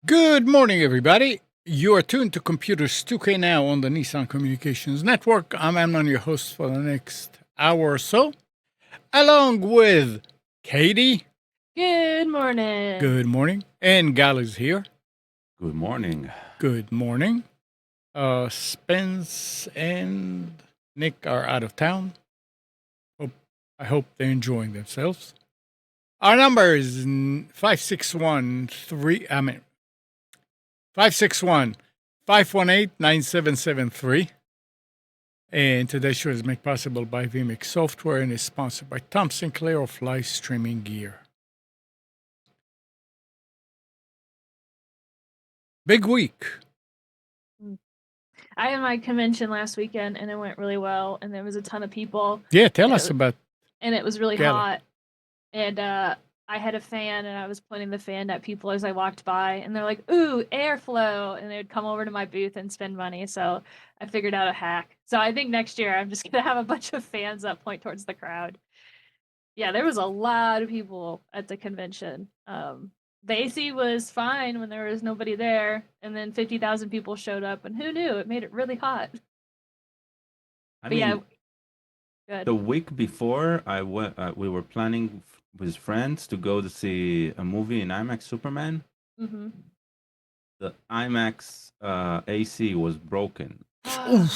Good morning, everybody. You are tuned to Computers 2K Now on the Nissan Communications Network. I'm Amnon, your host for the next hour or so, along with Katie. Good morning. Good morning. And Gal is here. Good morning. Good morning. Spence and Nick are out of town. I hope they're enjoying themselves. Our number is 561-518-9773. And today's show is made possible by vMix Software and is sponsored by Tom Sinclair of Live Streaming Gear. Big week. I had my convention last weekend and it went really well and there was a ton of people. Yeah, tell us about. And it was really Gala. hot. And I had a fan and I was pointing the fan at people as I walked by and they're like, "Ooh, airflow." And they would come over to my booth and spend money. So I figured out a hack. So I think next year I'm just going to have a bunch of fans that point towards the crowd. Yeah, there was a lot of people at the convention. The AC was fine when there was nobody there, and then 50,000 people showed up, and who knew? It made it really hot. I But mean, yeah, good. the week before, we were planning with friends to go to see a movie in IMAX Superman. Mm-hmm. The IMAX AC was broken, Oh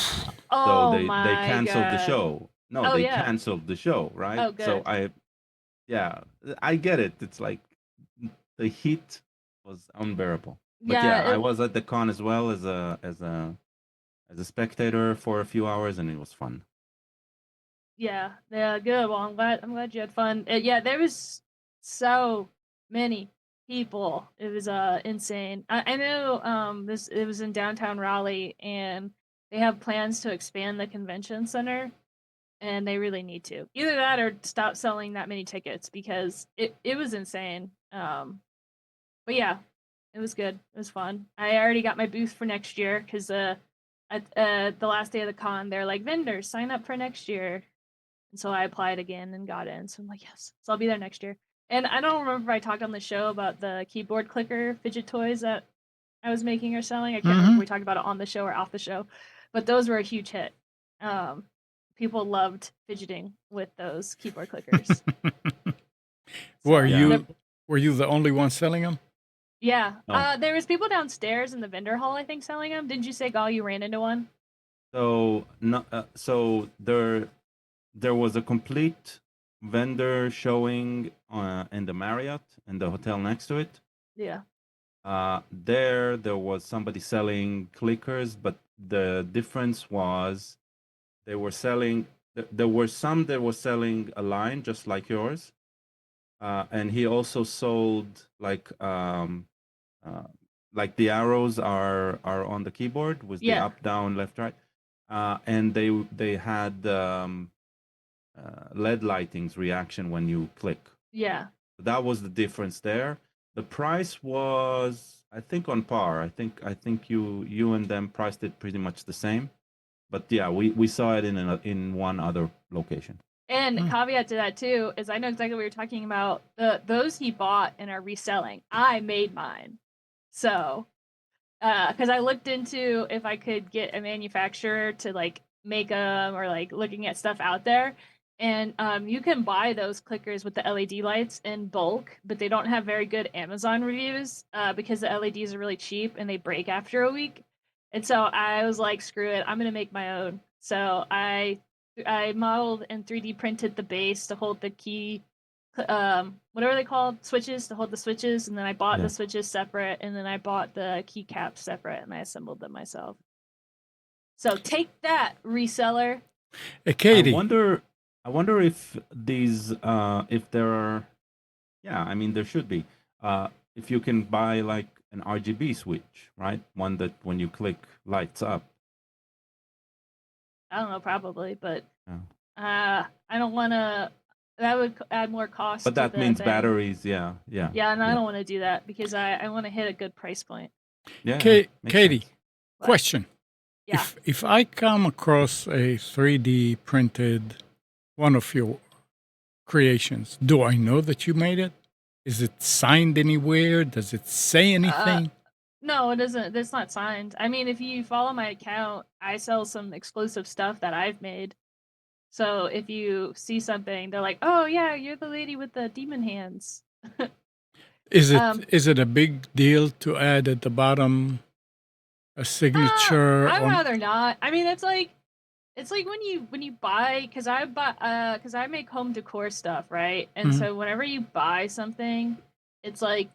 so they my canceled the God. show. No, Oh, they yeah. canceled the show, right? Oh, good. So I get it. It's like the heat was unbearable. But Yeah, I was at the con as well as a spectator for a few hours, and it was fun. Yeah, good. Well, I'm glad you had fun. Yeah, there was so many people. It was insane. I know it was in downtown Raleigh, and they have plans to expand the convention center, and they really need to. Either that or stop selling that many tickets because it was insane. But yeah, it was good. It was fun. I already got my booth for next year because at the last day of the con, they're like, "Vendors, sign up for next year." And so I applied again and got in. So I'm like, yes. So I'll be there next year. And I don't remember if I talked on the show about the keyboard clicker fidget toys that I was making or selling. I can't remember if we talked about it on the show or off the show, but those were a huge hit. People loved fidgeting with those keyboard clickers. Were Yeah. you the only one selling them? Yeah. Oh. There was people downstairs in the vendor hall, I think, selling them. Didn't you say, Gal, you ran into one? So no, so there was a complete vendor showing in the Marriott and the hotel next to it. Yeah. There was somebody selling clickers, but the difference was they were selling. There were some that were selling a line just like yours, and he also sold like the arrows are on the keyboard with the up, down, left, right, and they had LED lightings reaction when you click. Yeah. That was the difference there. The price was, I think, on par. I think you and them priced it pretty much the same. But yeah, we saw it in one other location. And caveat to that too is I know exactly what you're talking about. Those he bought and are reselling. I made mine, so because I looked into if I could get a manufacturer to like make them or like looking at stuff out there, and you can buy those clickers with the LED lights in bulk, but they don't have very good Amazon reviews because the LEDs are really cheap and they break after a week. And so I was like, screw it, I'm gonna make my own. So I modeled and 3D printed the base to hold the key, whatever they called, switches to hold the switches, and then I bought the switches separate, and then I bought the keycaps separate, and I assembled them myself. So take that, reseller. Hey, Katie. I wonder if these if there are, yeah, I mean there should be, if you can buy like an RGB switch, right? One that when you click lights up. I don't know, probably, but I don't want to. That would add more cost. But that means batteries, yeah. Yeah, and I don't want to do that because I want to hit a good price point. Yeah. Katie, question. Yeah. If I come across a 3D printed one of your creations, do I know that you made it? Is it signed anywhere? Does it say anything? No, it isn't. It's not signed. I mean, if you follow my account, I sell some exclusive stuff that I've made. So if you see something, they're like, "Oh yeah, you're the lady with the demon hands." Is Um, it a big deal to add at the bottom a signature I'd on? rather not. I mean, it's like when you buy, because I make home decor stuff, right? And Mhm. so whenever you buy something, it's like,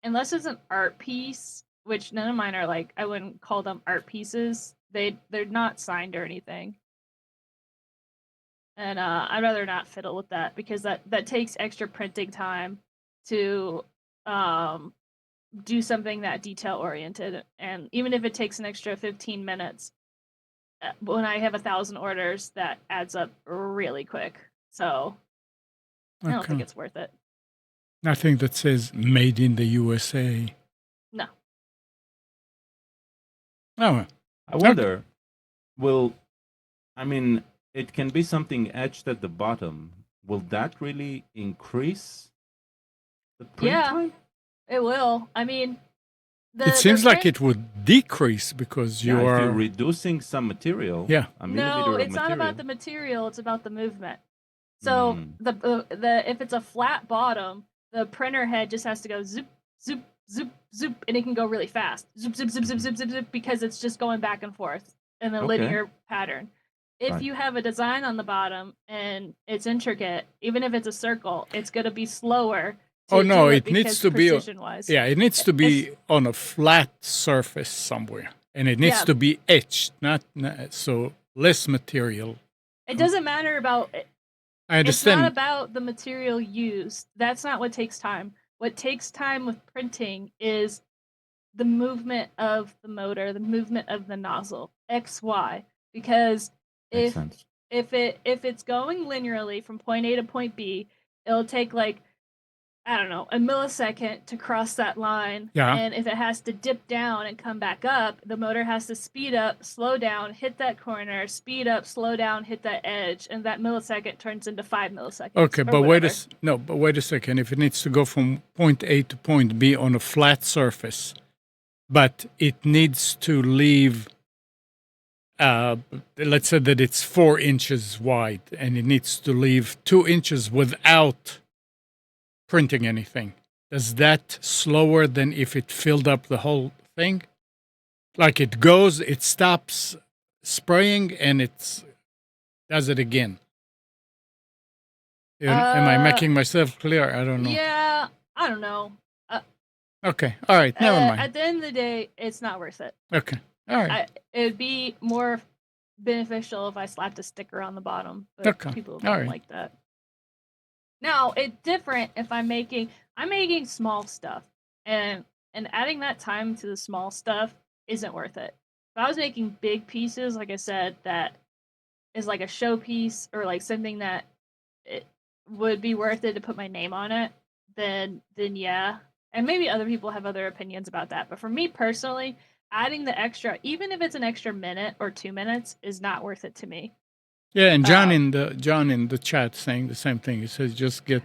unless it's an art piece, which none of mine are, like, I wouldn't call them art pieces. They're not signed or anything. And I'd rather not fiddle with that because that takes extra printing time to um do something that detail oriented. And even if it takes an extra 15 minutes, when I have 1,000 orders, that adds up really quick. So I don't think Okay. it's worth it. Nothing that says "Made in the USA." No. Oh, well. I wonder, will, I mean, it can be something etched at the bottom. Will that really increase the print Yeah, time? it will. I mean, It the seems like print. it would decrease because Yeah, you if you're are. reducing some material, Yeah. a No, millimeter of it's not about material. the material. It's about the movement. So Mm, the if it's a flat bottom, the printer head just has to go zoop zoop zoop zoop, and it can go really fast. Zoop zoop zoop zoop mhm. zoop zoop zoop because it's just going back and forth in a Okay, linear pattern. If right. you have a design on the bottom and it's intricate, even if it's a circle, it's going to be slower Oh to no, do it it needs because to be. precision wise. Yeah, it needs to It's be on a flat surface somewhere, and it needs yeah, to be etched, not so less material. it doesn't matter about I it's not understand. about the material used. That's not what takes time. What takes time with printing is the movement of the motor, the movement of the nozzle, XY. Because Makes if sense. if it's going linearly from point A to point B, it'll take, like, I don't know, a millisecond to cross that line. Yeah. And if it has to dip down and come back up, the motor has to speed up, slow down, hit that corner, speed up, slow down, hit that edge, and that millisecond turns into 5 milliseconds Okay, or but whatever. wait a second. If it needs to go from point A to point B on a flat surface, but it needs to leave, uh, let's say that it's 4 inches wide, and it needs to leave 2 inches without printing anything. Does that slower than if it filled up the whole thing? Like it goes, it stops spraying, and it does it again. Am I Uh, making myself clear? I don't know. yeah, I don't know. Okay, all right, never mind. At the end of the day, it's not worth it. Okay, all right, It'd be more beneficial if I slapped a sticker on the bottom, but okay, people all don't right. like that. Now, it's different if I'm making small stuff, and adding that time to the small stuff isn't worth it. If I was making big pieces, like I said, that is like a showpiece or like something that it would be worth it to put my name on it, then yeah. And maybe other people have other opinions about that, but for me personally, adding the extra, even if it's an extra minute or 2 minutes, is not worth it to me. Yeah, and Uh, John in the chat saying the same thing. He says just get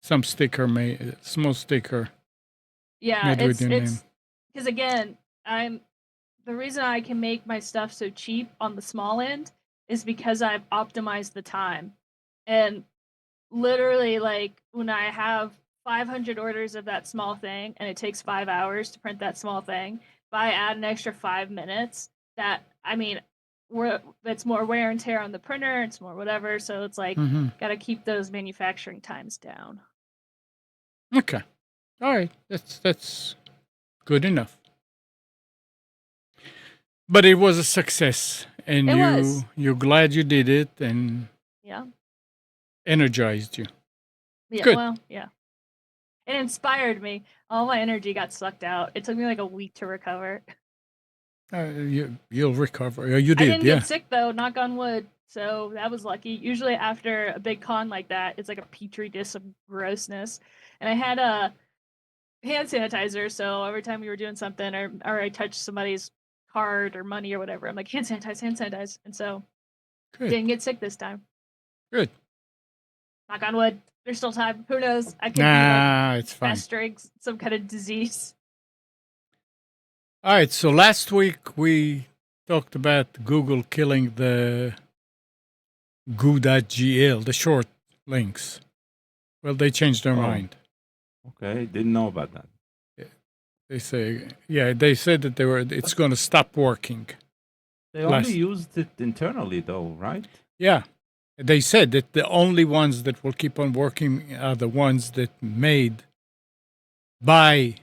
some sticker made, small sticker yeah, made with your name. it's because again, I'm the reason I can make my stuff so cheap on the small end is because I've optimized the time. And literally, like, when I have 500 orders of that small thing and it takes 5 hours to print that small thing, if I add an extra 5 minutes, that, I mean, it's more wear and tear on the printer, it's more whatever. So it's like, Mm-hmm. got to keep those manufacturing times down. Okay, all right, that's good enough. But it was a success, and It was. you're glad you did it, and Yeah. energized you. Yeah. Good. Well, yeah. It inspired me. All my energy got sucked out. It took me like a week to recover. You'll recover. You I did, didn't get yeah. sick though, knock on wood. So that was lucky. Usually after a big con like that, it's like a petri dish of grossness. And I had a hand sanitizer, so every time we were doing something or I touched somebody's card or money or whatever, I'm like, hand sanitize, hand sanitize. And so Good, didn't get sick this time. good. Knock on wood. There's still time. Who knows? I could be like Nah, it's fine. festering some kind of disease. All right. So last week we talked about Google killing the goo.gl, the short links. Well, they changed their Oh, mind. okay. Didn't know about that. They say, yeah, they said that it's going to stop working. They only Last, used it internally, though, right? yeah, they said that the only ones that will keep on working are the ones that made by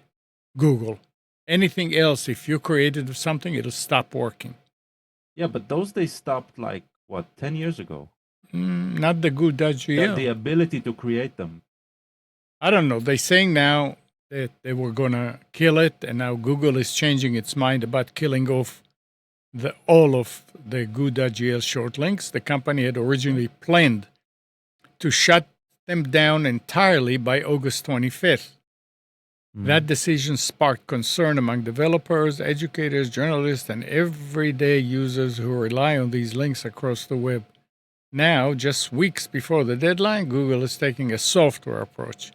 Google. Anything else, if you created something, it'll stop working. Yeah, but those they stopped like what 10 years ago. Not the The goo.gl. ability to create them. I don't know. They're saying now that they were going to kill it, and now Google is changing its mind about killing off all of the goo.gl short links. The company had originally planned to shut them down entirely by August 25th. That decision sparked concern among developers, educators, journalists, and everyday users who rely on these links across the web. Now, just weeks before the deadline, Google is taking a software approach.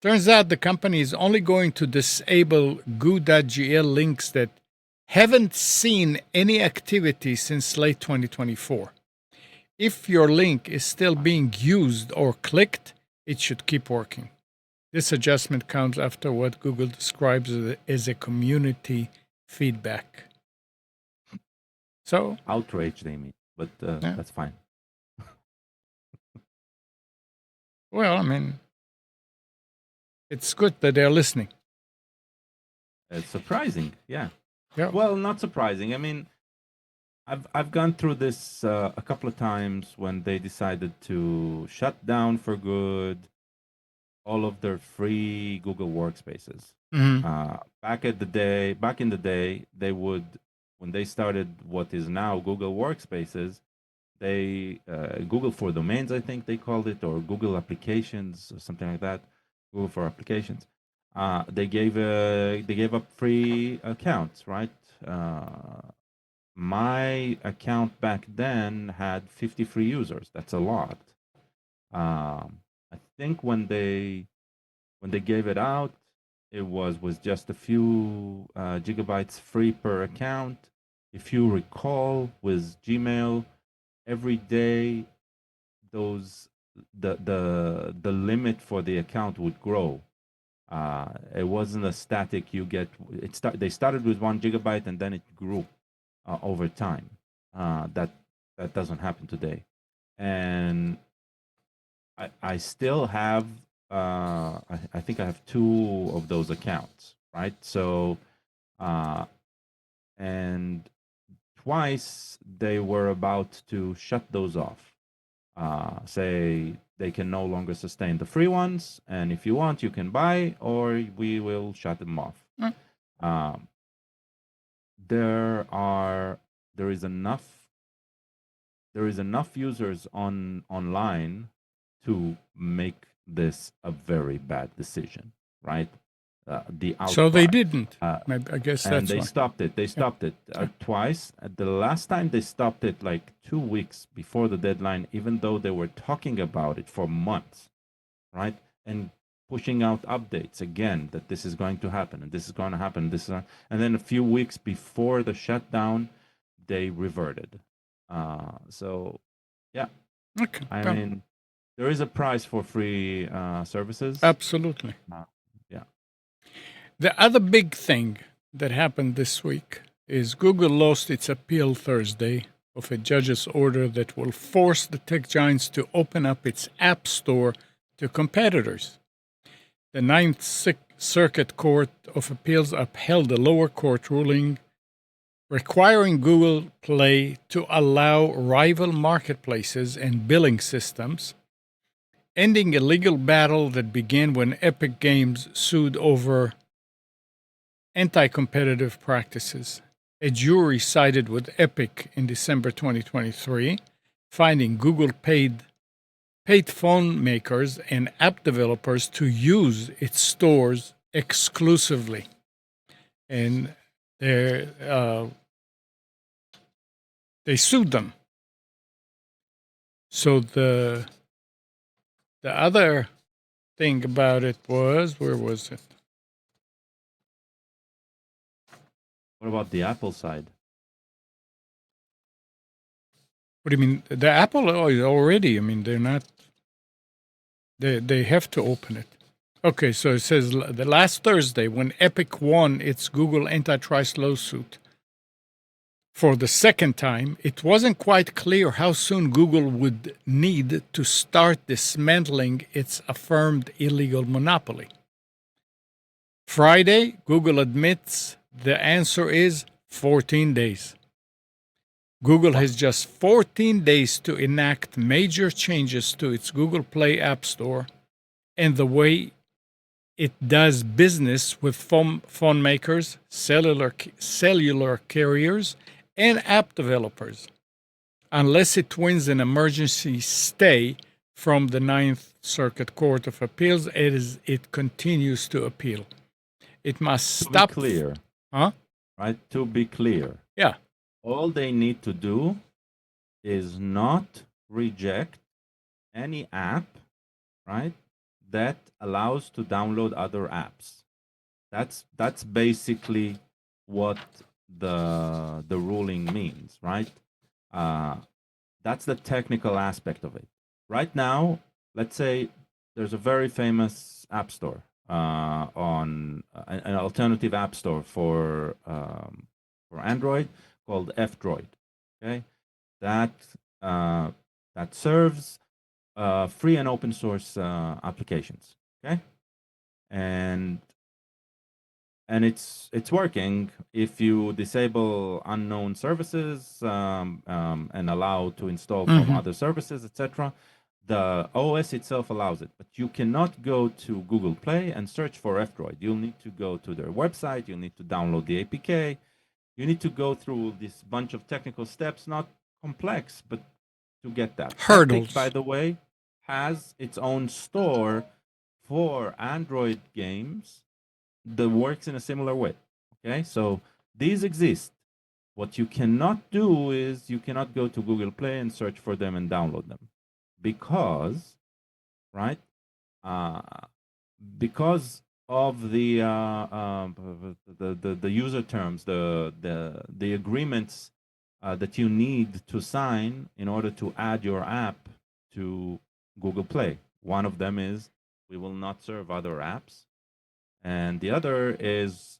Turns out the company is only going to disable goo.gl links that haven't seen any activity since late 2024. If your link is still being used or clicked, it should keep working. This adjustment comes after what Google describes as a community feedback. So, Outrage, they mean, but yeah. that's fine. Well, I mean, it's good that they're listening. It's surprising, yeah. Yeah. Well, not surprising. I mean, I've gone through this a couple of times when they decided to shut down for good all of their free Google Workspaces. Back in the day, they would, when they started what is now Google Workspaces, they Google for Domains, I think they called it, or Google Applications or something like that. Google for Applications. They gave up free accounts, right? My account back then had 50 free users. That's a lot. I think when they gave it out, it was just a few gigabytes free per account. If you recall, with Gmail, every day the limit for the account would grow. It wasn't a static. They started with 1 gigabyte and then it grew over time. That doesn't happen today, and I still have. I think I have 2 of those accounts, right? So, and twice they were about to shut those off. Say they can no longer sustain the free ones, and if you want, you can buy, or we will shut them off. There is enough users online to make this a very bad decision, right? The outcry. So they didn't. I guess and that's they why. stopped it. They stopped it twice. The last time they stopped it, like 2 weeks before the deadline, even though they were talking about it for months, right? And pushing out updates again that this is going to happen and this is going to happen. And then a few weeks before the shutdown, they reverted. So, yeah. Okay. I mean, there is a price for free services. Absolutely. Yeah. The other big thing that happened this week is Google lost its appeal Thursday of a judge's order that will force the tech giants to open up its App Store to competitors. The Ninth Circuit Court of Appeals upheld a lower court ruling requiring Google Play to allow rival marketplaces and billing systems, ending a legal battle that began when Epic Games sued over anti-competitive practices. A jury sided with Epic in December 2023, finding Google paid phone makers and app developers to use its stores exclusively. And they sued them. So the other thing about it was, where was it? What about the Apple side? What do you mean? The Apple is already, I mean, they're not, they have to open it. Okay, so it says the last Thursday when Epic won its Google antitrust lawsuit for the second time, it wasn't quite clear how soon Google would need to start dismantling its affirmed illegal monopoly. Friday, Google admits the answer is 14 days. Google has just 14 days to enact major changes to its Google Play App Store and the way it does business with phone makers, cellular carriers, and app developers, unless it wins an emergency stay from the Ninth Circuit Court of Appeals as it continues to appeal. It must stop. To be clear. Huh? Right? To be clear. Yeah. All they need to do is not reject any app, right, that allows to download other apps. That's basically what the ruling means, right? That's the technical aspect of it. Right now, let's say there's a very famous app store on an alternative app store for Android called F-Droid. Okay, that serves free and open source applications. Okay, and it's working if you disable unknown services and allow to install from other services, etc. The OS itself allows it, but you cannot go to Google Play and search for F-Droid. You'll need to go to their website. You'll need to download the APK. You need to go through this bunch of technical steps, not complex, but to get that. Hurdles. Epic, by the way, has its own store for Android games that works in a similar way. Okay, so these exist. What you cannot do is you cannot go to Google Play and search for them and download them, because, right? Because of the user terms, the agreements that you need to sign in order to add your app to Google Play. One of them is we will not serve other apps, and the other is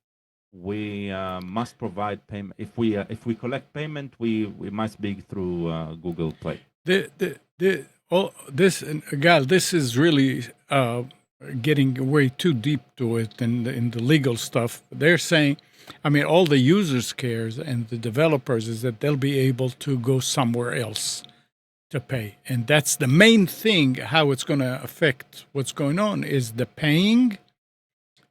we must provide payment. If we collect payment, we must be through Google Play. This is really getting way too deep to it in the legal stuff. They're saying, I mean, all the users cares and the developers is that they'll be able to go somewhere else to pay. And that's the main thing. How it's going to affect what's going on is the paying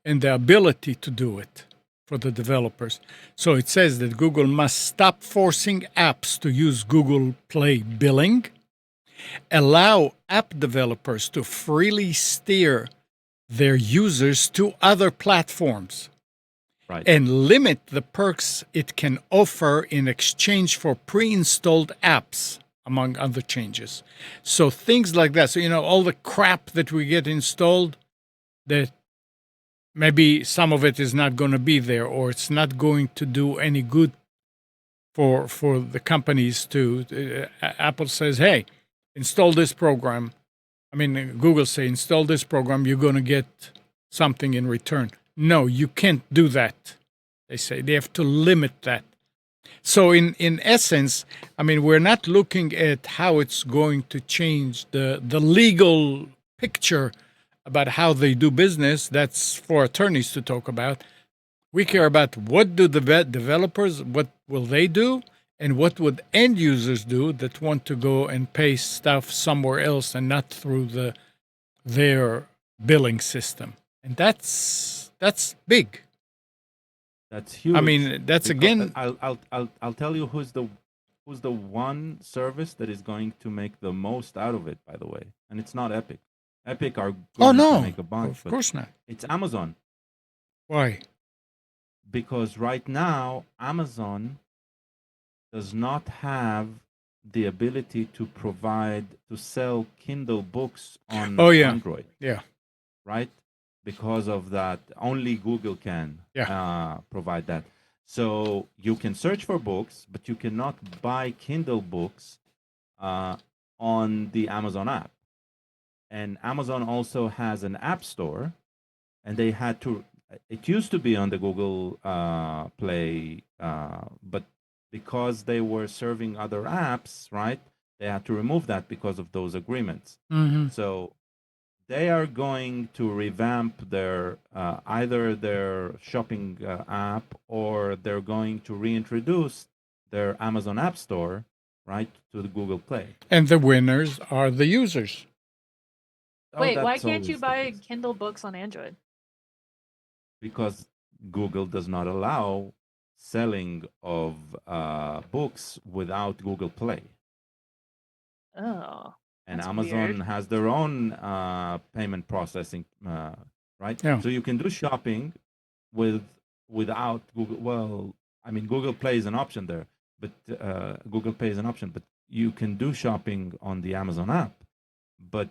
and the ability to do it for the developers. So it says that Google must stop forcing apps to use Google Play billing, allow app developers to freely steer their users to other platforms, right, and limit the perks it can offer in exchange for pre-installed apps, among other changes. So things like that. So, you know, all the crap that we get installed, that maybe some of it is not going to be there, or it's not going to do any good for the companies to. Apple says, hey, install this program. I mean, Google say, install this program, you're going to get something in return. No, you can't do that. They say they have to limit that. So in essence, I mean, we're not looking at how it's going to change the legal picture about how they do business. That's for attorneys to talk about. We care about what do the developers, what will they do, and what would end users do that want to go and pay stuff somewhere else and not through their billing system. And that's big. That's huge. I mean, that's again. I'll tell you who's the one service that is going to make the most out of it, by the way, and it's not Epic. Epic are going to make a bunch. Of course not. It's Amazon. Why? Because right now Amazon does not have the ability to sell Kindle books on Android. Yeah. Right? Because of that, only Google can provide that. So you can search for books, but you cannot buy Kindle books on the Amazon app. And Amazon also has an app store, and they had to. It used to be on the Google Play, but because they were serving other apps, right? They had to remove that because of those agreements. Mm-hmm. So they are going to revamp their either their shopping app, or they're going to reintroduce their Amazon App Store, right, to the Google Play. And the winners are the users. Wait, why that's can't you always the buy case. Kindle books on Android? Because Google does not allow selling of books without Google Play. Oh, And that's Amazon weird. has their own payment processing, right? Yeah. So you can do shopping without Google. Well, I mean, Google Play is an option there, but Google Pay is an option. But you can do shopping on the Amazon app, but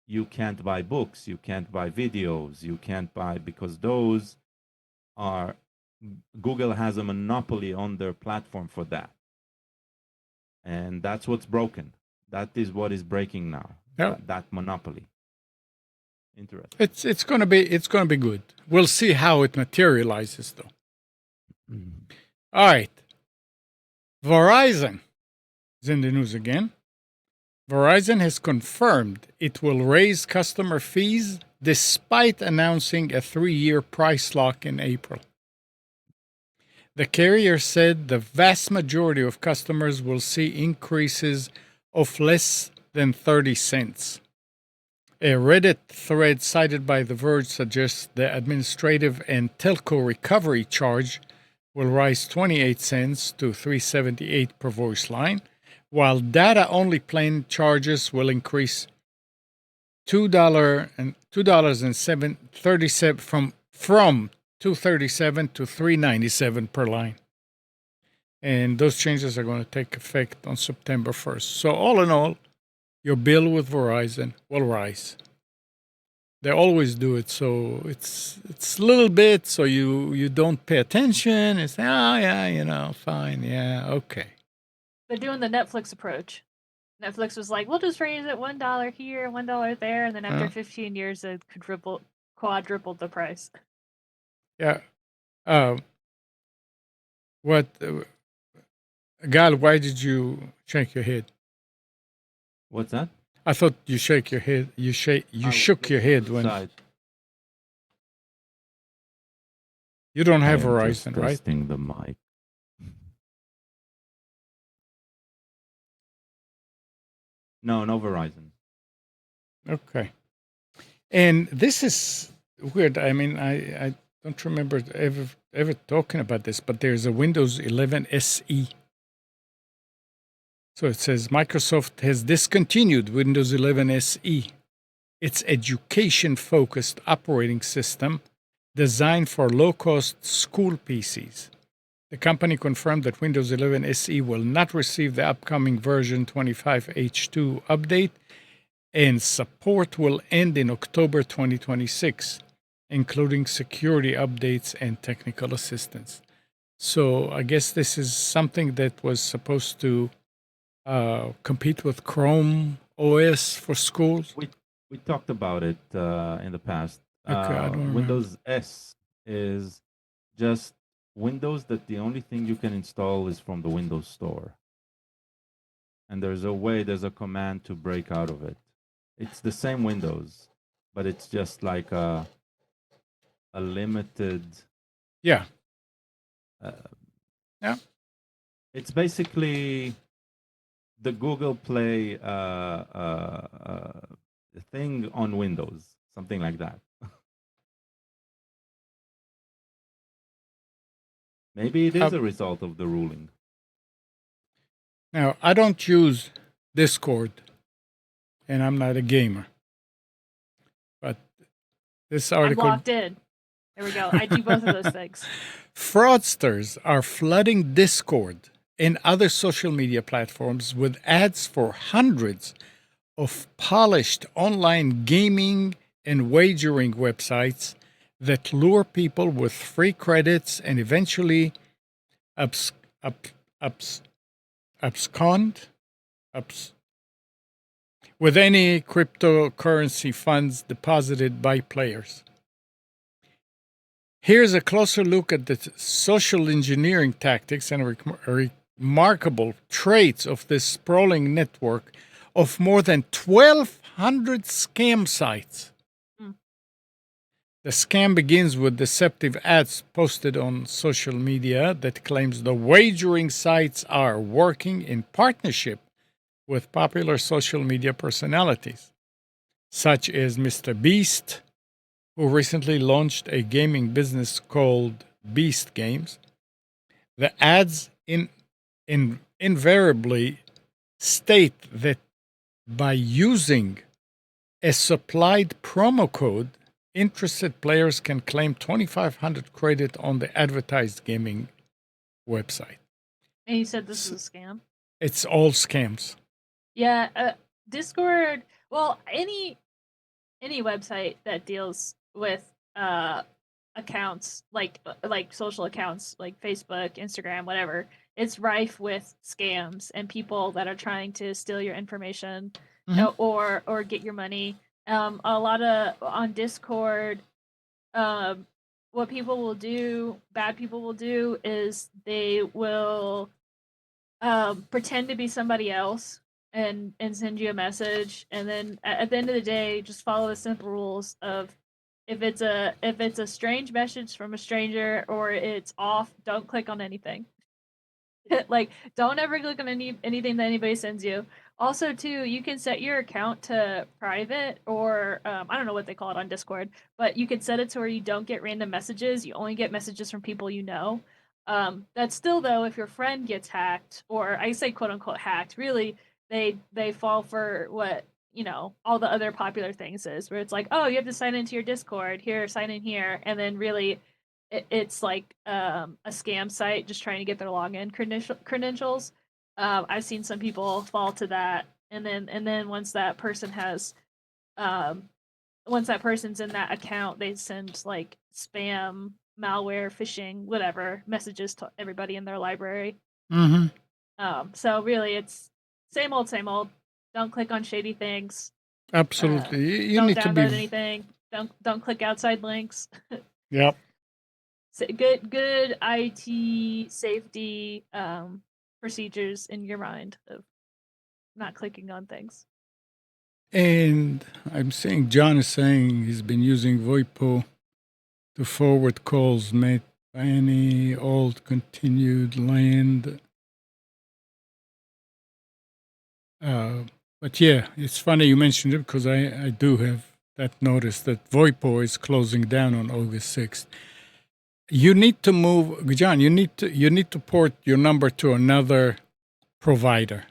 you can't buy books, you can't buy videos, you can't buy, because those are, Google has a monopoly on their platform for that. And that's what's broken. That is what is breaking now. Yeah. That monopoly. Interesting. It's gonna be good. We'll see how it materializes though. Mm-hmm. All right. Verizon is in the news again. Verizon has confirmed it will raise customer fees despite announcing a 3-year price lock in April. The carrier said the vast majority of customers will see increases of less than 30 cents. A Reddit thread cited by The Verge suggests the administrative and telco recovery charge will rise 28 cents to $3.78 per voice line, while data-only plan charges will increase $2.37 from $2.37 to $3.97 per line. And those changes are going to take effect on September 1st. So all in all, your bill with Verizon will rise. They always do it, so it's a little bit, so you don't pay attention and say, oh yeah, fine, yeah, okay. They're doing the Netflix approach. Netflix was like, we'll just raise it $1 here, $1 there, and then after 15 years, they quadrupled the price. Yeah. What, Gal? Why did you shake your head? What's that? I thought you shake your head. You shook your head when you don't have Verizon, right? Testing the mic. No Verizon. Okay. And this is weird. I mean, I don't remember ever talking about this, but there's a Windows 11 SE. So it says Microsoft has discontinued Windows 11 SE, its education-focused operating system designed for low-cost school PCs. The company confirmed that Windows 11 SE will not receive the upcoming version 25H2 update, and support will end in October 2026, including security updates and technical assistance. So I guess this is something that was supposed to compete with Chrome OS for schools. We talked about it in the past. Okay, I don't remember. Windows S is just Windows that the only thing you can install is from the Windows Store. And there's a command to break out of it. It's the same Windows, but it's just like a limited. Yeah. Yeah. It's basically the Google Play thing on Windows, something like that. Maybe it is a result of the ruling. Now, I don't use Discord, and I'm not a gamer. But this article. I'm locked in. There we go. I do both of those things. Fraudsters are flooding Discord and other social media platforms with ads for hundreds of polished online gaming and wagering websites that lure people with free credits and eventually abs, abs, abs, abscond abs, with any cryptocurrency funds deposited by players. Here's a closer look at the social engineering tactics and remarkable traits of this sprawling network of more than 1,200 scam sites. The scam begins with deceptive ads posted on social media that claims the wagering sites are working in partnership with popular social media personalities, such as Mr. Beast, who recently launched a gaming business called Beast Games. The ads invariably state that by using a supplied promo code, interested players can claim 2,500 credit on the advertised gaming website. And you said this is a scam? It's all scams. Yeah, Discord. Well, any website that deals with accounts like social accounts like Facebook, Instagram, whatever, it's rife with scams and people that are trying to steal your information or get your money. A lot of on Discord, what people will do, bad people will do, is they will pretend to be somebody else and send you a message, and then at the end of the day, just follow the simple rules of if it's a strange message from a stranger or it's off, don't click on anything. Like, don't ever click on anything that anybody sends you. Also, too, you can set your account to private, or I don't know what they call it on Discord, but you can set it to where you don't get random messages. You only get messages from people you know. That's still, though, if your friend gets hacked, or I say quote unquote hacked, really they fall for what all the other popular things is, where it's like, oh, you have to sign into your Discord here, sign in here, and then really it's like a scam site just trying to get their login credentials. I've seen some people fall to that, and then once that person has once that person's in that account, they send like spam, malware, phishing, whatever messages to everybody in their library. So really, it's same old, same old. Don't click on shady things. Absolutely. You Don't need to download be anything. Don't click outside links. Yep. So good IT safety procedures in your mind of not clicking on things. And I'm saying John is saying he's been using VoIPO to forward calls made by any old continued land. But yeah, it's funny you mentioned it because I do have that notice that VoIPO is closing down on August 6th. You need to move, John. You need to port your number to another provider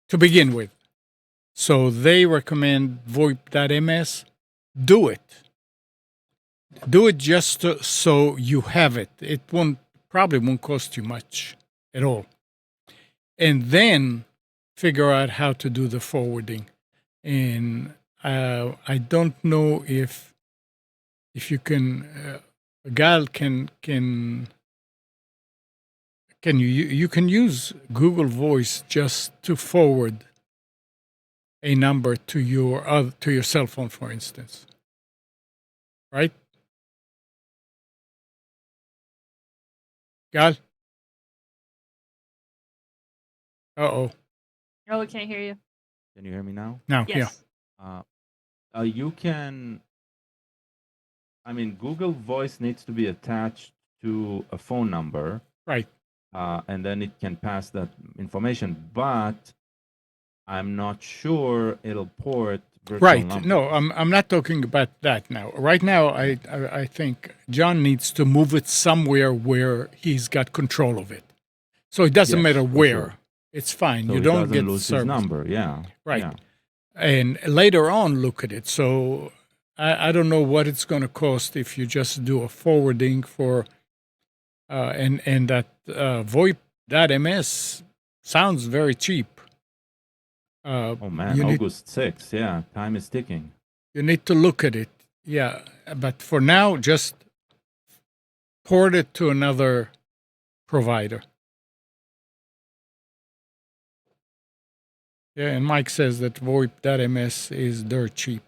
to begin with. So they recommend VoIP.ms. Do it. Do it just so you have it. It probably won't cost you much at all. And then figure out how to do the forwarding. And I don't know if you can. Gal can you can use Google Voice just to forward a number to your cell phone, for instance, right? Gal? Uh-oh. Oh, we can't hear you. Can you hear me now? Now, Yes. You can. I mean, Google Voice needs to be attached to a phone number, right? And then it can pass that information. But I'm not sure it'll port virtual Right. numbers. No, I'm not talking about that now. Right now, I think John needs to move it somewhere where he's got control of it. So it doesn't matter where. Sure. It's fine. So you he don't doesn't get lose service. His number. Yeah. Right. Yeah. And later on, look at it. So I don't know what it's going to cost if you just do a forwarding for, and that VoIP.ms sounds very cheap. Oh man, August 6th. Yeah, time is ticking. You need to look at it. Yeah, but for now, just port it to another provider. Yeah, and Mike says that VoIP.ms is dirt cheap.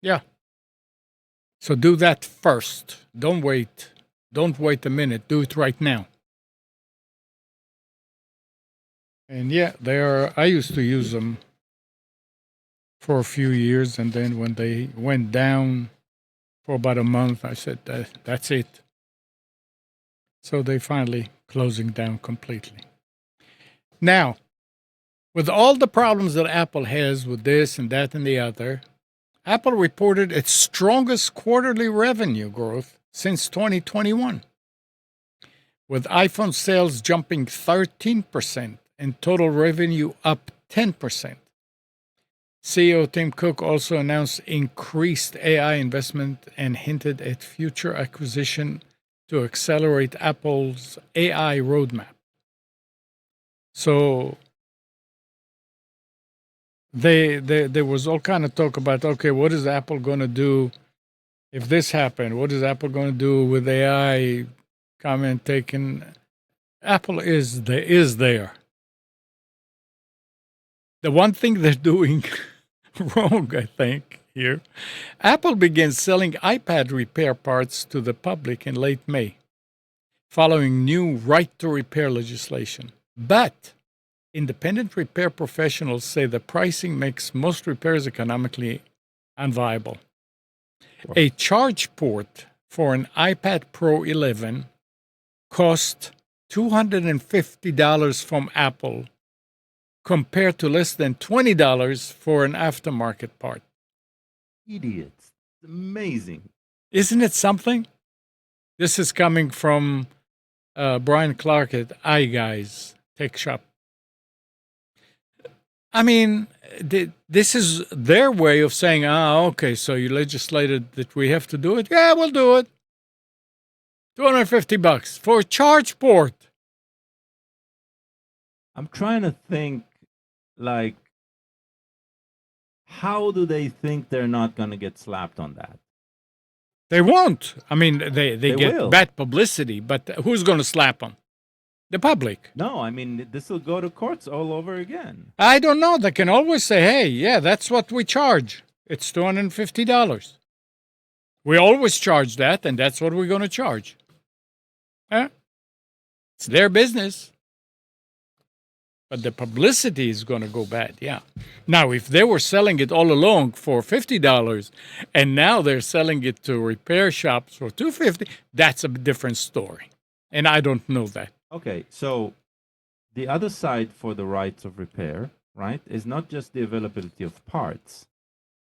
Yeah. So do that first. Don't wait. Don't wait a minute. Do it right now. And yeah, they are. I used to use them for a few years, and then when they went down for about a month, I said that's it. So they finally closing down completely. Now, with all the problems that Apple has with this and that and the other, Apple reported its strongest quarterly revenue growth since 2021, with iPhone sales jumping 13% and total revenue up 10%. CEO Tim Cook also announced increased AI investment and hinted at future acquisition to accelerate Apple's AI roadmap. So there was all kind of talk about, okay, what is Apple going to do if this happened? What is Apple going to do with AI comment taken? Apple is there. The one thing they're doing wrong, I think, here, Apple began selling iPad repair parts to the public in late May, following new right to repair legislation. But independent repair professionals say the pricing makes most repairs economically unviable. Wow. A charge port for an iPad Pro 11 cost $250 from Apple, compared to less than $20 for an aftermarket part. Idiots. It's amazing. Isn't it something? This is coming from Brian Clark at iGuys Tech Shop. I mean, this is their way of saying, okay, so you legislated that we have to do it? Yeah, we'll do it. $250 for a charge port. I'm trying to think, like, how do they think they're not going to get slapped on that? They won't. I mean, they get will. bad publicity, but who's going to slap them? The public. No, I mean, this will go to courts all over again. I don't know. They can always say, hey, yeah, that's what we charge. It's $250. We always charge that, and that's what we're going to charge. It's their business. But the publicity is going to go bad, yeah. Now, if they were selling it all along for $50 and now they're selling it to repair shops for $250, that's a different story. And I don't know that. Okay, so the other side for the rights of repair, right, is not just the availability of parts,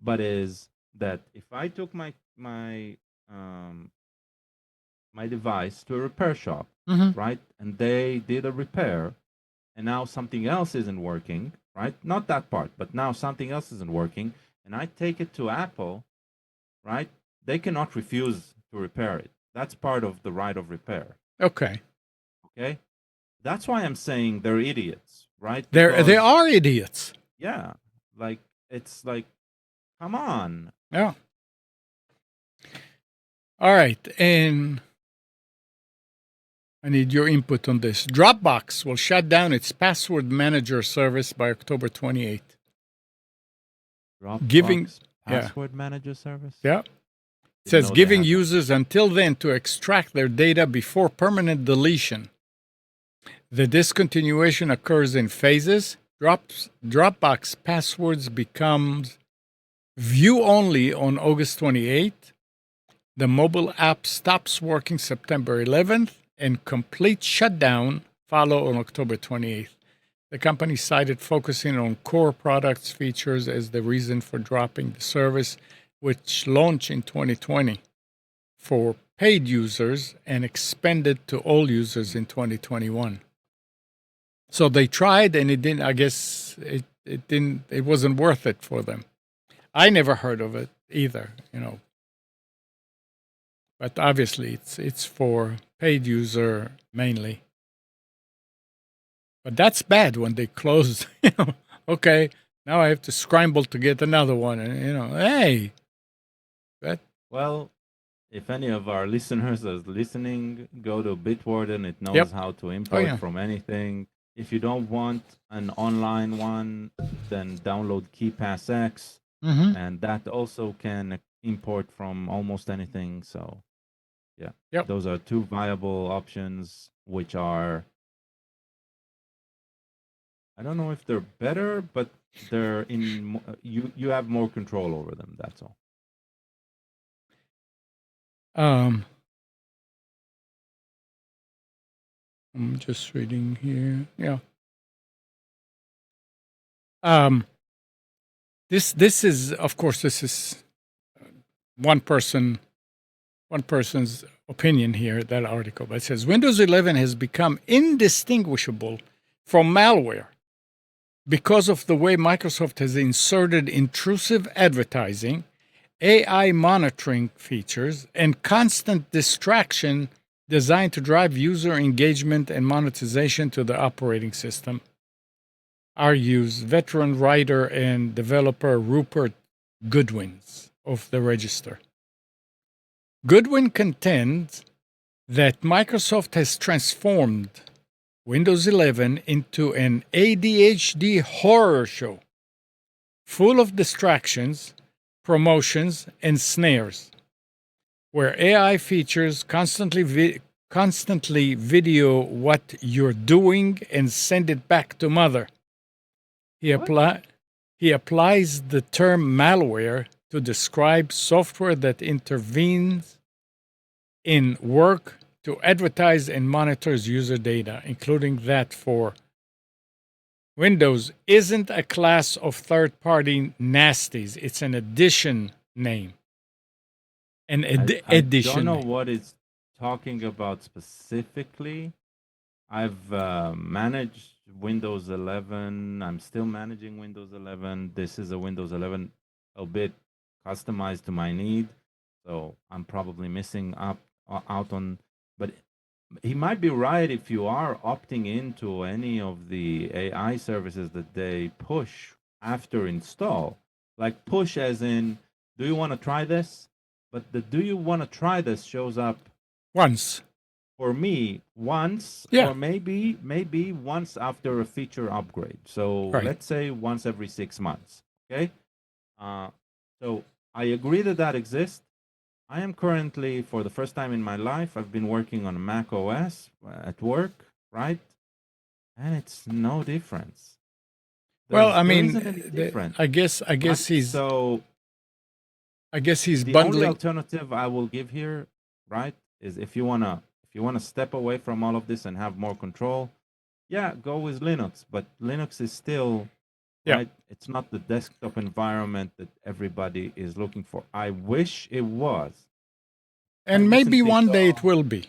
but is that if I took my device to a repair shop, right, and they did a repair, and now something else isn't working, right? Not that part, but now something else isn't working, and I take it to Apple, right? They cannot refuse to repair it. That's part of the right of repair. Okay. Okay? That's why I'm saying they're idiots, right? They are idiots. Yeah. Like, it's like, come on. Yeah. All right, and I need your input on this. DropBox will shut down its password manager service by October 28th. DropBox password manager service? Yeah. It says giving users until then to extract their data before permanent deletion. The discontinuation occurs in phases. Dropbox passwords becomes view-only on August 28th. The mobile app stops working September 11th. And complete shutdown follow on October 28th. The company cited focusing on core products features as the reason for dropping the service, which launched in 2020 for paid users and expanded to all users in 2021. So they tried, and it didn't. I guess it didn't. It wasn't worth it for them. I never heard of it either. But obviously, it's for paid user mainly. But that's bad when they close. Okay, now I have to scramble to get another one, and hey. Well, if any of our listeners is listening, go to Bitwarden. It knows Yep. how to import yeah. from anything. If you don't want an online one, then download KeePassX, Mm-hmm. and that also can import from almost anything. So, yeah, Yep. those are two viable options, which are, I don't know if they're better, but they're in you have more control over them. That's all. I'm just reading here. Yeah. This is, of course, this is one person's opinion here. That article, but it says Windows 11 has become indistinguishable from malware because of the way Microsoft has inserted intrusive advertising, AI monitoring features, and constant distraction designed to drive user engagement and monetization to the operating system, argues veteran writer and developer Rupert Goodwins of the Register. Goodwin contends that Microsoft has transformed Windows 11 into an ADHD horror show, full of distractions, promotions, and snares, where AI features constantly video what you're doing and send it back to mother. He applies the term malware to describe software that intervenes in work to advertise and monitors user data, including that for Windows isn't a class of third-party nasties. It's an edition name. An I edition don't know name. what it's talking about specifically. I've managed Windows 11. I'm still managing Windows 11. This is a Windows 11 a bit customized to my need, so I'm probably missing out on. But he might be right if you are opting into any of the AI services that they push after install, like push as in, do you want to try this? But the do you want to try this shows up Once. for me once, Yeah. or maybe once after a feature upgrade. So Right. let's say once every 6 months. Okay. So I agree that exists. I am currently, for the first time in my life, I've been working on Mac OS at work, right? And it's no difference. Well, I There mean, isn't any difference. I guess Right? he's So the only bundling. alternative I will give here, right, is if you wanna step away from all of this and have more control, yeah, go with Linux. But Linux is still Yeah. right. It's not the desktop environment that everybody is looking for. I wish it was. And maybe one day it will be.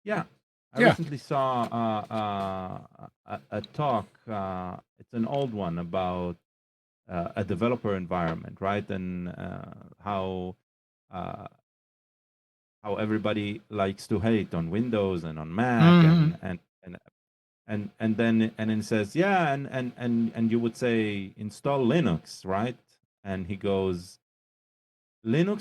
Yeah, I Yeah. recently saw a talk. It's an old one about a developer environment, right? And uh, how everybody likes to hate on Windows and on Mac, Mhm. and then it says, yeah, and you would say install Linux, right? And he goes, install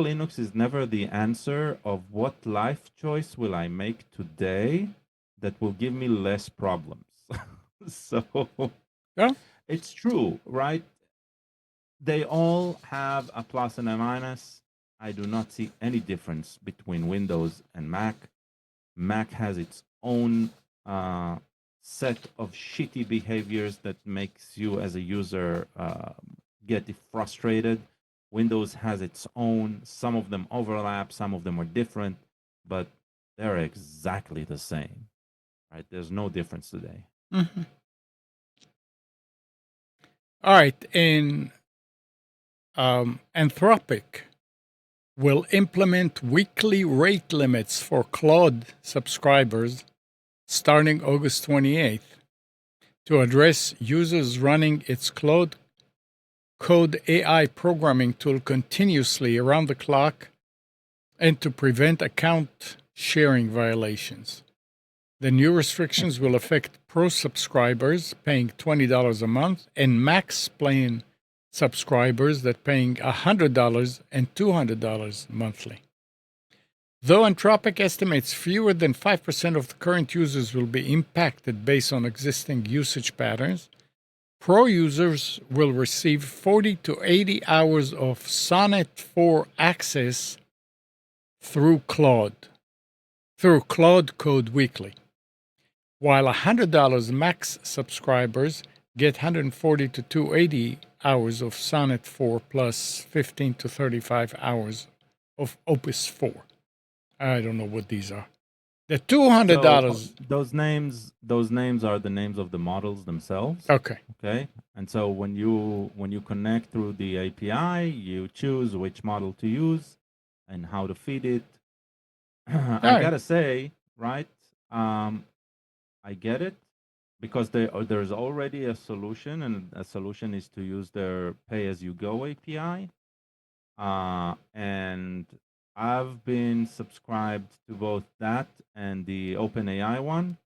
Linux is never the answer of what life choice will I make today that will give me less problems. So Yeah. it's true, right? They all have a plus and a minus. I do not see any difference between Windows and Mac. Mac has its own set of shitty behaviors that makes you as a user get frustrated. Windows has its own. Some of them overlap, some of them are different, but they're exactly the same. Right? There's no difference today. Mm-hmm. All right. And Anthropic will implement weekly rate limits for Claude subscribers starting August 28th to address users running its Claude Code AI programming tool continuously around the clock and to prevent account sharing violations. The new restrictions will affect Pro subscribers paying $20 a month and Max paying subscribers that paying $100 and $200 monthly. Though Anthropic estimates fewer than 5% of the current users will be impacted based on existing usage patterns, Pro users will receive 40 to 80 hours of Sonnet 4 access through Claude Code Weekly, while $100 max subscribers get 140 to 280 hours of Sonnet 4 plus 15 to 35 hours of Opus 4. I don't know what these are. The $200. Those names are the names of the models themselves. Okay. Okay. And so when you connect through the API, you choose which model to use and how to feed it. I gotta say, right? I get it because there's already a solution, and a solution is to use their pay-as-you-go API. And I've been subscribed to both that and the OpenAI one,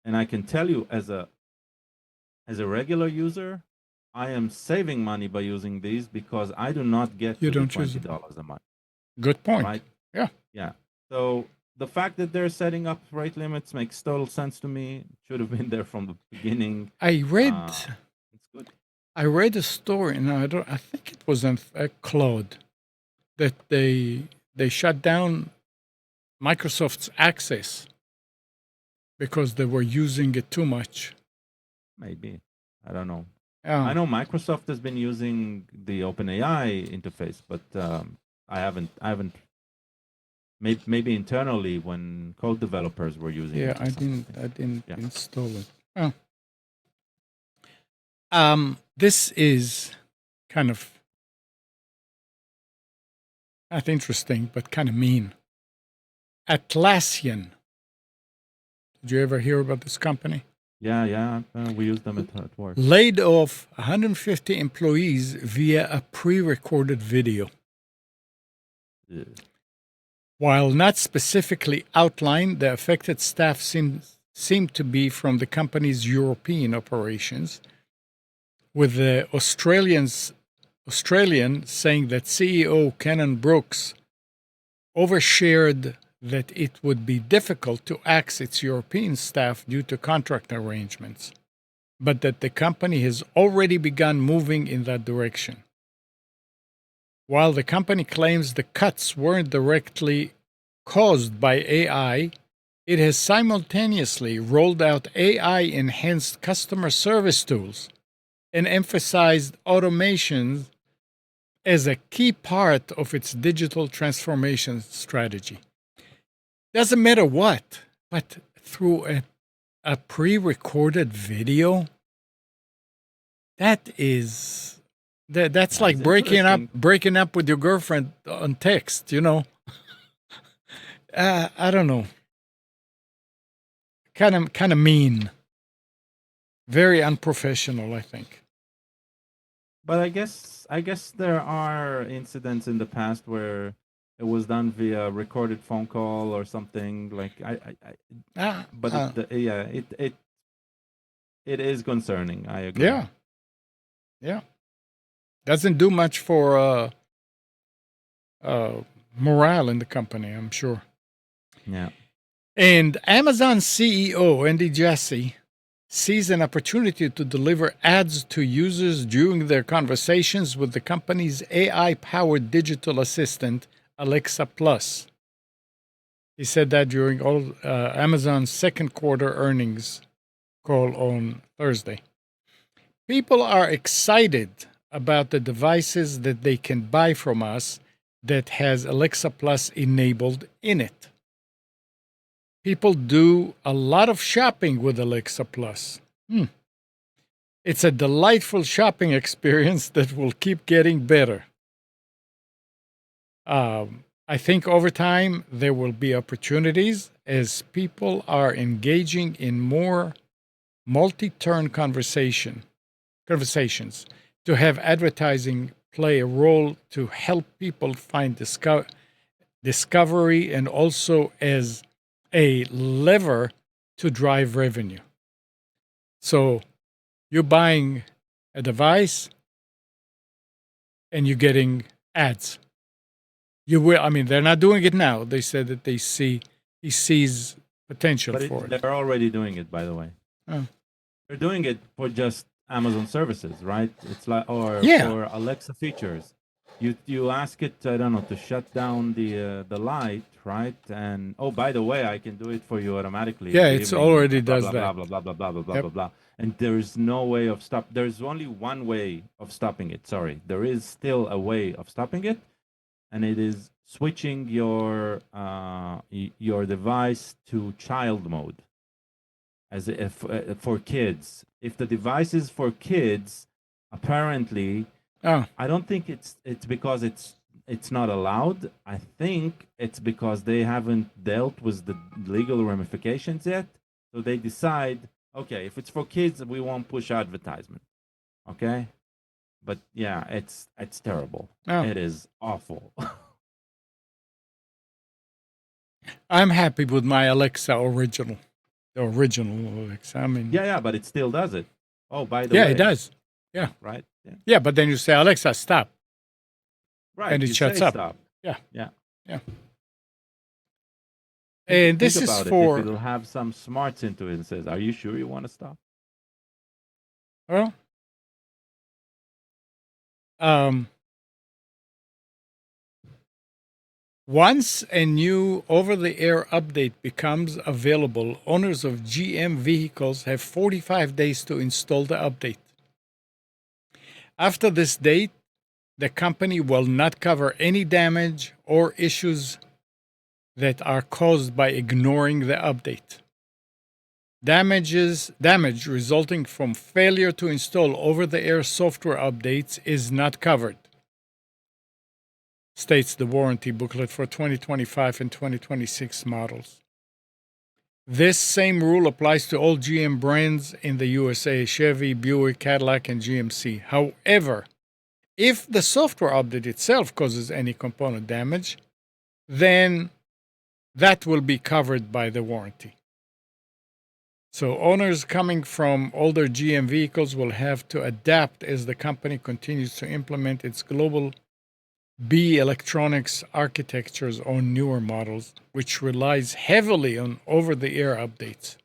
and I can tell you, as a regular user, I am saving money by using these because I do not get to the $20 a month. Good point. Right? Yeah. So the fact that they're setting up rate limits makes total sense to me. Should have been there from the beginning. I read. It's good. I read a story, and I think it was on Claude, that they shut down Microsoft's access because they were using it too much. Maybe. I don't know. Yeah. I know Microsoft has been using the OpenAI interface, but I haven't. Maybe internally when code developers were using it. Yeah, I didn't install it. Oh. This is kind of not interesting, but kind of mean. Atlassian. Did you ever hear about this company? Yeah. We use them at work. Laid off 150 employees via a pre-recorded video. Yeah. While not specifically outlined, the affected staff seemed to be from the company's European operations, with the Australian saying that CEO Cannon Brooks overshared that it would be difficult to axe its European staff due to contract arrangements, but that the company has already begun moving in that direction. While the company claims the cuts weren't directly caused by AI, it has simultaneously rolled out AI-enhanced customer service tools and emphasized automation as a key part of its digital transformation strategy. Doesn't matter what, but through a pre-recorded video, that's like breaking up with your girlfriend on text, you know. I don't know. Kind of mean. Very unprofessional, I think. But I guess there are incidents in the past where it was done via recorded phone call or something like it is concerning. I agree. Yeah. Doesn't do much for morale in the company, I'm sure. Yeah. And Amazon CEO Andy Jassy sees an opportunity to deliver ads to users during their conversations with the company's AI-powered digital assistant, Alexa Plus. He said that during Amazon's second quarter earnings call on Thursday. People are excited about the devices that they can buy from us that has Alexa Plus enabled in it. People do a lot of shopping with Alexa Plus. It's a delightful shopping experience that will keep getting better. I think over time there will be opportunities as people are engaging in more multi-turn conversations to have advertising play a role to help people find discovery and also as a lever to drive revenue. So you're buying a device, and you're getting ads. You will. I mean, they're not doing it now. They said that he sees potential But for it. they're already doing it, by the way. Oh. They're doing it for just Amazon services, right? It's like, or Yeah. for Alexa features. You ask it, I don't know, to shut down the light, right? And oh, by the way, I can do it for you automatically. Yeah, Good it's evening, already blah, does blah, that. blah, blah, blah, blah, blah, blah, Yep. blah, blah. And there's no way of stop. There's only one way of stopping it. Sorry, there is still a way of stopping it, and it is switching your device to child mode, as if for kids. If the device is for kids, apparently, I don't think it's because it's not allowed. I think it's because they haven't dealt with the legal ramifications yet. So they decide, okay, if it's for kids, we won't push advertisement. Okay, but yeah, it's terrible. It is awful. I'm happy with my Alexa original. The original Alexa. I mean, yeah, but it still does it. Oh, by the way, yeah, it does. Yeah, right. Yeah, but then you say, Alexa, stop. Right, and it shuts up. Stop. Yeah. And this think is about for. If it'll have some smarts into it and says, "Are you sure you want to stop?" Well, once a new over-the-air update becomes available, owners of GM vehicles have 45 days to install the update. After this date, the company will not cover any damage or issues that are caused by ignoring the update. Damage resulting from failure to install over-the-air software updates is not covered, states the warranty booklet for 2025 and 2026 models. This same rule applies to all GM brands in the USA: Chevy, Buick, Cadillac, and GMC. However, if the software update itself causes any component damage, then that will be covered by the warranty. So owners coming from older GM vehicles will have to adapt as the company continues to implement its global B electronics architectures on newer models, which relies heavily on over-the-air updates.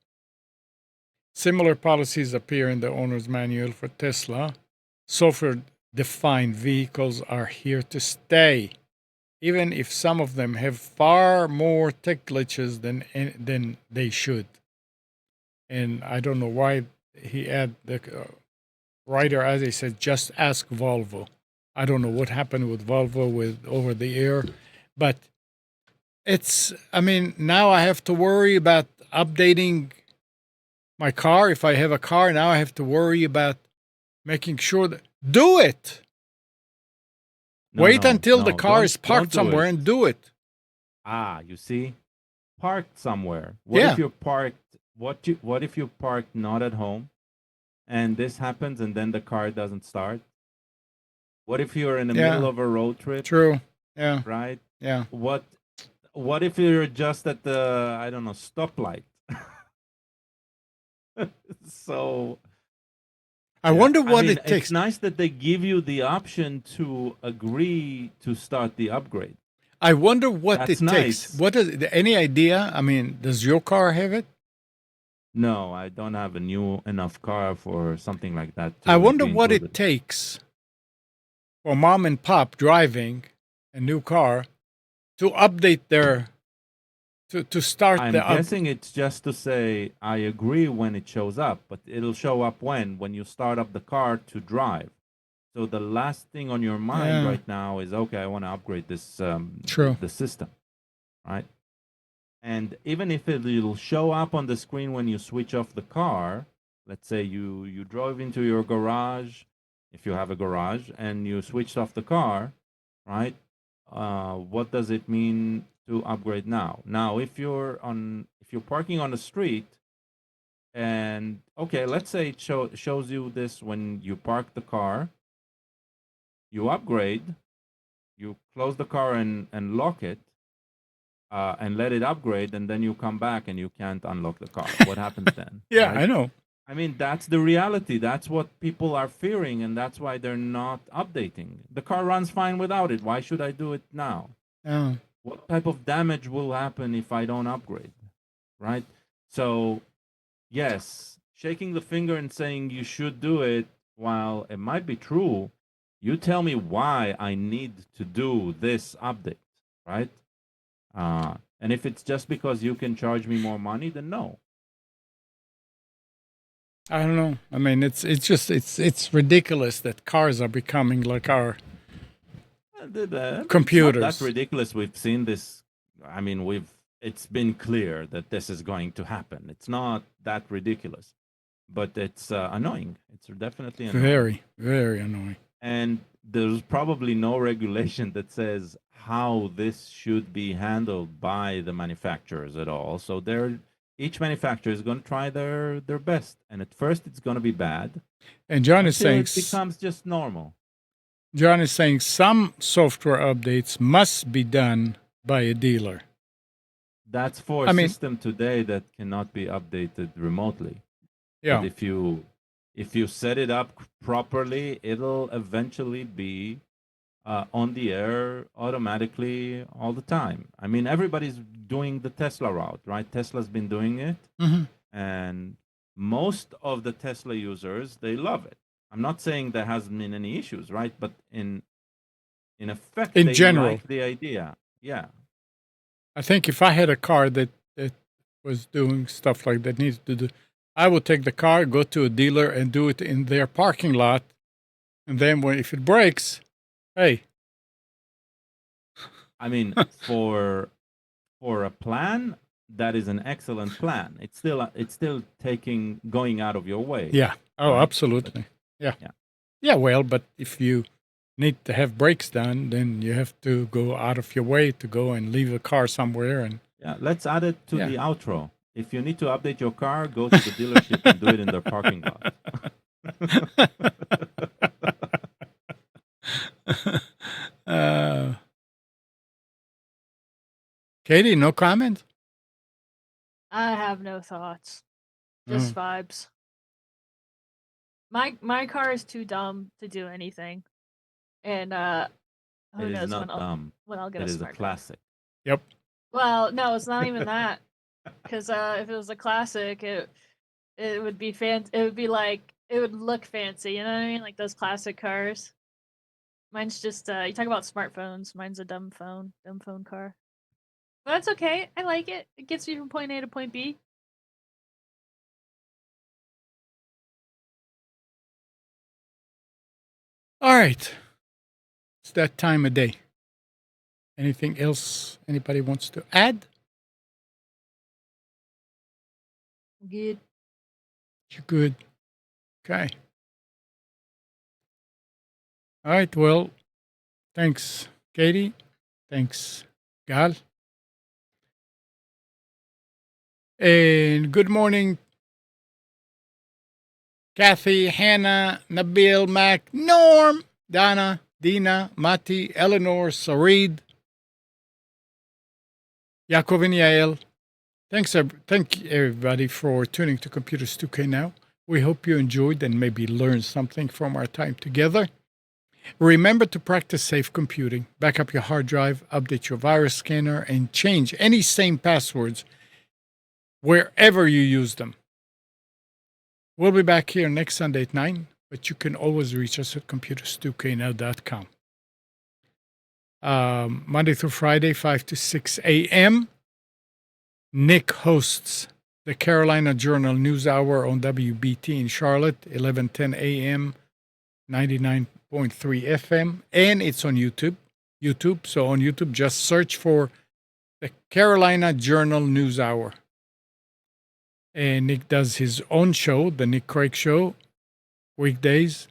Similar policies appear in the owner's manual for Tesla. Software-defined vehicles are here to stay, even if some of them have far more tech glitches than they should. And I don't know why he had the writer, as I said, just ask Volvo. I don't know what happened with Volvo with over the air, but now I have to worry about updating my car. If I have a car, now I have to worry about making sure that, do it. Wait until the car is parked somewhere and do it. You see? Parked somewhere. What if you're parked? What if you're parked not at home, and this happens, and then the car doesn't start? What if you're in the middle of a road trip? True. Yeah. Right. Yeah. What if you're just at the, I don't know, stoplight? So I wonder what it takes. It's nice that they give you the option to agree to start the upgrade. I wonder what it nice. takes. What is any idea? I mean, does your car have it? No, I don't have a new enough car for something like that. I wonder what it takes for mom and pop driving a new car to update their to start I'm guessing it's just to say I agree when it shows up, but it'll show up when you start up the car to drive. So the last thing on your mind right now is, okay, I want to upgrade this the system, right? And even if it'll show up on the screen when you switch off the car, let's say you drove into your garage, if you have a garage, and you switched off the car, right? What does it mean to upgrade now? Now, if you're parking on the street, and okay, let's say it shows you this when you park the car, you upgrade, you close the car and lock it, and let it upgrade, and then you come back and you can't unlock the car. What happens then? Yeah, right? I know. I mean, that's the reality. That's what people are fearing, and that's why they're not updating. The car runs fine without it. Why should I do it now? Oh. What type of damage will happen if I don't upgrade? Right? So, yes, shaking the finger and saying you should do it, while it might be true, you tell me why I need to do this update, right? And if it's just because you can charge me more money, then no. I don't know. I mean, it's ridiculous that cars are becoming like our computers. It's not that ridiculous. We've seen this. I mean, it's been clear that this is going to happen. It's not that ridiculous, but it's annoying. It's definitely annoying. Very, very annoying. And there's probably no regulation that says how this should be handled by the manufacturers at all. So each manufacturer is going to try their best, and at first it's going to be bad. And John is saying it becomes just normal. John is saying some software updates must be done by a dealer. That's for a system today that cannot be updated remotely. Yeah. But if you set it up properly, it'll eventually be on the air automatically all the time. I mean, everybody's doing the Tesla route, right? Tesla's been doing it, and most of the Tesla users, they love it. I'm not saying there hasn't been any issues, right? But in effect, in they general, like the idea. Yeah. I think if I had a car that was doing stuff like that, needs to do, I would take the car, go to a dealer, and do it in their parking lot, and then if it breaks, hey. I mean, for a plan, that is an excellent plan. It's still going out of your way. Yeah. Oh, right? absolutely. But, yeah. Well, but if you need to have brakes done, then you have to go out of your way to go and leave a car somewhere. And let's add it to the outro. If you need to update your car, go to the dealership and do it in their parking lot. Katie, no comment? I have no thoughts. Just vibes. My car is too dumb to do anything. And who knows when I'll get a smart car. It is a classic. Yep. Well, no, it's not even that. Because if it was a classic, it would be it would be like, it would look fancy, you know what I mean? Like those classic cars. Mine's just you talk about smartphones. Mine's a dumb phone car. But that's okay. I like it. It gets me from point A to point B. All right. It's that time of day. Anything else anybody wants to add? Good. You're good. Okay. All right. Well, thanks, Katie. Thanks, Gal. And good morning, Kathy, Hannah, Nabil, Mac, Norm, Donna, Dina, Mati, Eleanor, Sarid, Yaakov and Yael. Thank everybody for tuning to Computers 2K Now. We hope you enjoyed and maybe learned something from our time together. Remember to practice safe computing. Back up your hard drive, update your virus scanner, and change any same passwords wherever you use them. We'll be back here next Sunday at 9, but you can always reach us at computers2know.com. Monday through Friday, 5 to 6 a.m., Nick hosts the Carolina Journal News Hour on WBT in Charlotte, 11:10 a.m., 99.3 FM, and it's on YouTube. So on YouTube, just search for the Carolina Journal News Hour. And Nick does his own show, the Nick Craig Show, weekdays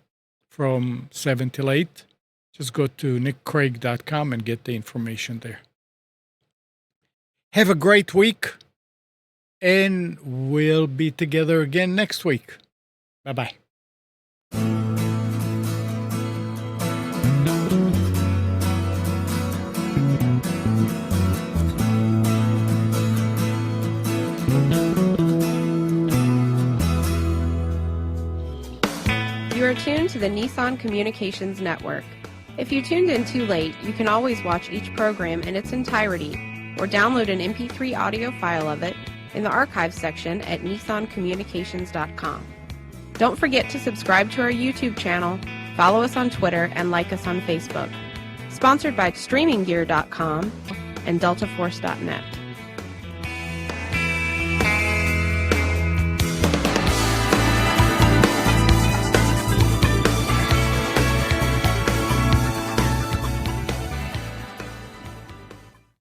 from 7 till 8. Just go to nickcraig.com and get the information there. Have a great week, and we'll be together again next week. Bye-bye. You're tuned to the Nissan Communications Network. If you tuned in too late, you can always watch each program in its entirety or download an MP3 audio file of it in the archives section at nissancommunications.com. Don't forget to subscribe to our YouTube channel, follow us on Twitter, and like us on Facebook. Sponsored by StreamingGear.com and DeltaForce.net.